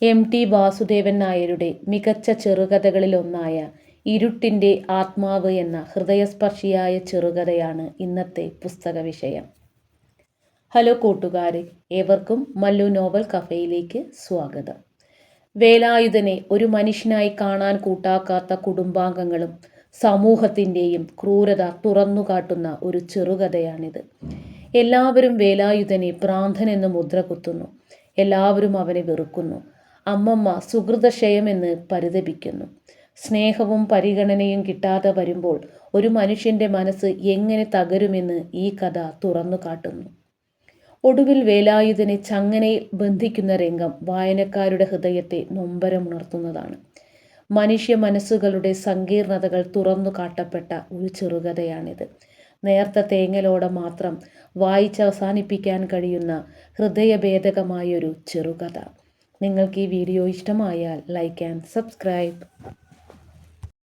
എം.ടി. വാസുദേവൻ നായരുടെ മികച്ച ചെറുകഥകളിലൊന്നായ ഇരുട്ടിൻ്റെ ആത്മാവ് എന്ന ഹൃദയസ്പർശിയായ ചെറുകഥയാണ് ഇന്നത്തെ പുസ്തക വിഷയം. ഹലോ കൂട്ടുകാരെ, ഏവർക്കും മല്ലു നോവൽ കഫേയിലേക്ക് സ്വാഗതം. വേലായുധനെ ഒരു മനുഷ്യനായി കാണാൻ കൂട്ടാക്കാത്ത കുടുംബാംഗങ്ങളും സമൂഹത്തിൻ്റെയും ക്രൂരത തുറന്നുകാട്ടുന്ന ഒരു ചെറുകഥയാണിത്. എല്ലാവരും വേലായുധനെ ഭ്രാന്തനെന്ന് മുദ്ര കുത്തുന്നു. എല്ലാവരും അവനെ വെറുക്കുന്നു. അമ്മമ്മ സുഹൃതക്ഷയമെന്ന് പരിതപിക്കുന്നു. സ്നേഹവും പരിഗണനയും കിട്ടാതെ വരുമ്പോൾ ഒരു മനുഷ്യൻ്റെ മനസ്സ് എങ്ങനെ തകരുമെന്ന് ഈ കഥ തുറന്നു കാട്ടുന്നു. ഒടുവിൽ വേലായുധനെ ചങ്ങനയിൽ ബന്ധിക്കുന്ന രംഗം വായനക്കാരുടെ ഹൃദയത്തെ നൊമ്പരമുണർത്തുന്നതാണ്. മനുഷ്യ മനസ്സുകളുടെ സങ്കീർണതകൾ തുറന്നു കാട്ടപ്പെട്ട ഒരു ചെറുകഥയാണിത്. നേർത്ത തേങ്ങലോടെ മാത്രം വായിച്ചവസാനിപ്പിക്കാൻ കഴിയുന്ന ഹൃദയഭേദകമായൊരു ചെറുകഥ. നിങ്ങൾക്ക് ഈ വീഡിയോ ഇഷ്ടമായാൽ ലൈക്ക് ആൻഡ് സബ്സ്ക്രൈബ്.